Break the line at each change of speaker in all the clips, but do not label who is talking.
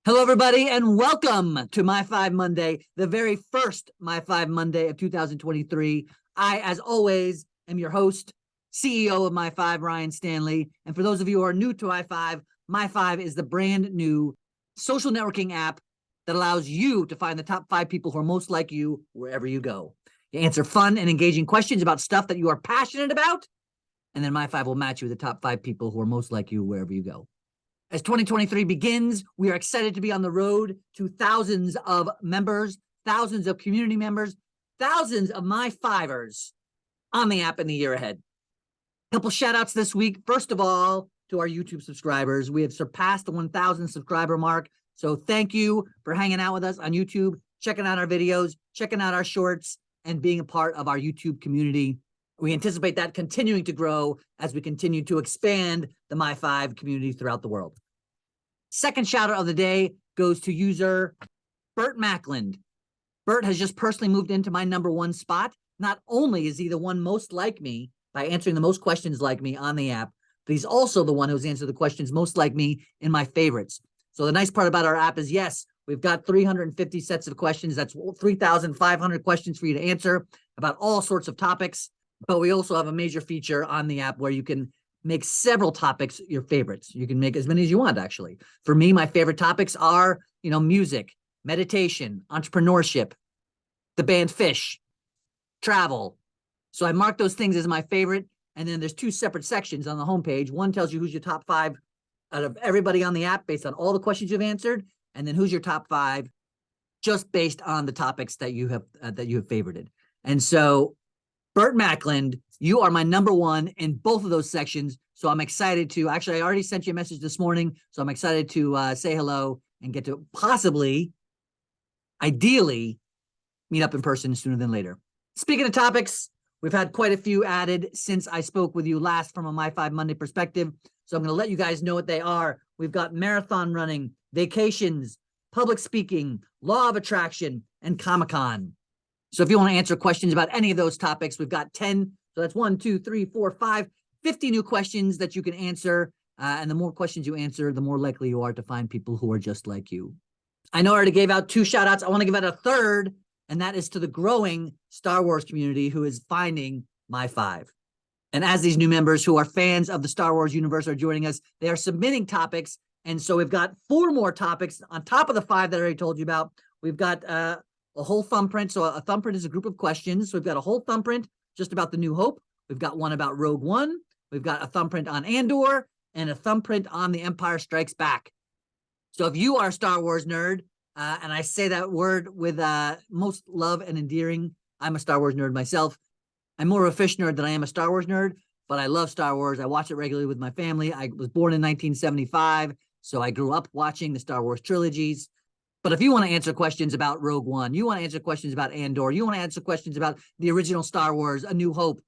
Hello, everybody, and welcome to myfiVe Monday, the very first myfiVe Monday of 2023. I, as always, am your host, CEO of myfiVe, Ryan Stanley. And for those of you who are new to myfiVe is the brand new social networking app that allows you to find the top 5 people who are most like you wherever you go. You answer fun and engaging questions about stuff that you are passionate about, and then myfiVe will match you with the top 5 people who are most like you wherever you go. As 2023 begins, we are excited to be on the road to thousands of members, thousands of community members, thousands of myfivers on the app in the year ahead. A couple shout outs this week. First of all, to our YouTube subscribers. We have surpassed the 1,000 subscriber mark. So thank you for hanging out with us on YouTube, checking out our videos, checking out our shorts, and being a part of our YouTube community. We anticipate that continuing to grow as we continue to expand the myfiVe community throughout the world. Second shout out of the day goes to user Bert Mackland. Bert has just personally moved into my #1 spot. Not only is he the one most like me by answering the most questions like me on the app, but he's also the one who's answered the questions most like me in my favorites. So the nice part about our app is, yes, we've got 350 sets of questions. That's 3,500 questions for you to answer about all sorts of topics. But we also have a major feature on the app where you can make several topics your favorites. You can make as many as you want, actually. For me, my favorite topics are, music, meditation, entrepreneurship, the band Fish, travel. So I mark those things as my favorite. And then there's 2 separate sections on the homepage. One tells you who's your top 5 out of everybody on the app based on all the questions you've answered. And then who's your top 5 just based on the topics that you have favorited. And so Bert Mackland, you are my #1 in both of those sections. So I'm excited to, actually, I already sent you a message this morning. So I'm excited to say hello and get to possibly, ideally, meet up in person sooner than later. Speaking of topics, we've had quite a few added since I spoke with you last from a myfiVe Monday perspective. So I'm going to let you guys know what they are. We've got marathon running, vacations, public speaking, law of attraction, and Comic-Con. So if you want to answer questions about any of those topics, we've got 10. So that's 1, 2, 3, 4, 5, 50 new questions that you can answer. And the more questions you answer, the more likely you are to find people who are just like you. I know I already gave out 2 shout outs. I want to give out a third, and that is to the growing Star Wars community who is finding myfiVe. And as these new members who are fans of the Star Wars universe are joining us, they are submitting topics. And so we've got 4 more topics on top of the 5 that I already told you about. We've got a whole thumbprint. So a thumbprint is a group of questions. So we've got a whole thumbprint just about the New Hope. We've got one about Rogue One. We've got a thumbprint on Andor and a thumbprint on The Empire Strikes Back. So if you are a Star Wars nerd, and I say that word with most love and endearing, I'm a Star Wars nerd myself. I'm more of a fish nerd than I am a Star Wars nerd, but I love Star Wars. I watch it regularly with my family. I was born in 1975, so I grew up watching the Star Wars trilogies. But if you want to answer questions about Rogue One, you want to answer questions about Andor, you want to answer questions about the original Star Wars, A New Hope,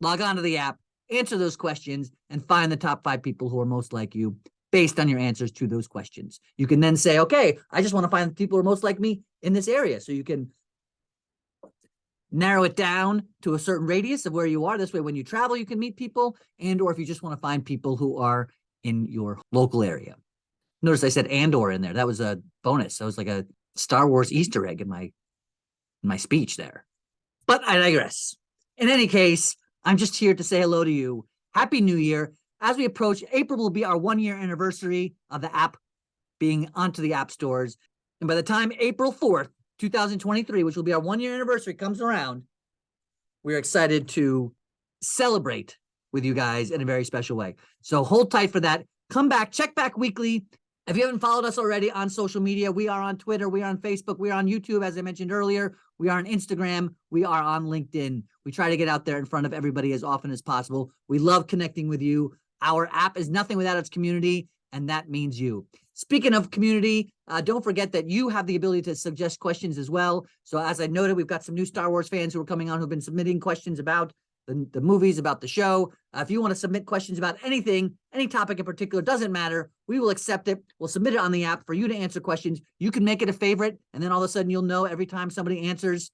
log on to the app, answer those questions, and find the top 5 people who are most like you based on your answers to those questions. You can then say, okay, I just want to find the people who are most like me in this area. So you can narrow it down to a certain radius of where you are. This way, when you travel, you can meet people, and or if you just want to find people who are in your local area. Notice I said Andor in there. That was a bonus. That was like a Star Wars Easter egg in my speech there. But I digress. In any case, I'm just here to say hello to you. Happy New Year. As we approach, April will be our 1-year anniversary of the app being onto the app stores. And by the time April 4th, 2023, which will be our 1-year anniversary, comes around, we're excited to celebrate with you guys in a very special way. So hold tight for that. Come back, check back weekly. If you haven't followed us already on social media, we are on Twitter, we are on Facebook, we are on YouTube, as I mentioned earlier, we are on Instagram, we are on LinkedIn. We try to get out there in front of everybody as often as possible. We love connecting with you. Our app is nothing without its community, and that means you. Speaking of community, don't forget that you have the ability to suggest questions as well. So as I noted, we've got some new Star Wars fans who are coming on who've been submitting questions about the movies, about the show. If you want to submit questions about anything, any topic in particular, doesn't matter. We will accept it. We'll submit it on the app for you to answer questions. You can make it a favorite, and then all of a sudden you'll know every time somebody answers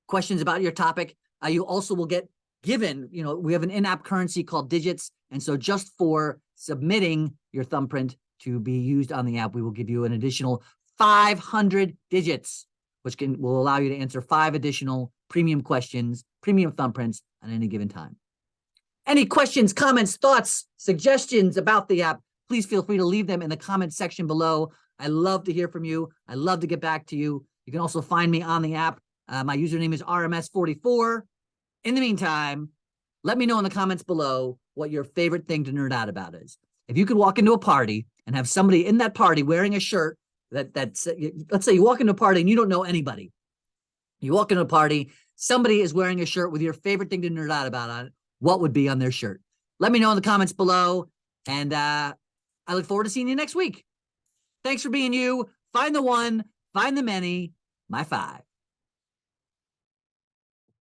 questions about your topic. You also will get given, we have an in-app currency called digits. And so just for submitting your thumbprint to be used on the app, we will give you an additional 500 digits, which will allow you to answer 5 additional premium questions, premium thumbprints at any given time. Any questions, comments, thoughts, suggestions about the app, please feel free to leave them in the comments section below. I love to hear from you. I love to get back to you. You can also find me on the app. My username is RMS44. In the meantime, let me know in the comments below what your favorite thing to nerd out about is. If you could walk into a party and have somebody in that party wearing a shirt that's, let's say you walk into a party and you don't know anybody. You walk into a party, somebody is wearing a shirt with your favorite thing to nerd out about on it. What would be on their shirt? Let me know in the comments below. And I look forward to seeing you next week. Thanks for being you. Find the one, find the many, my 5.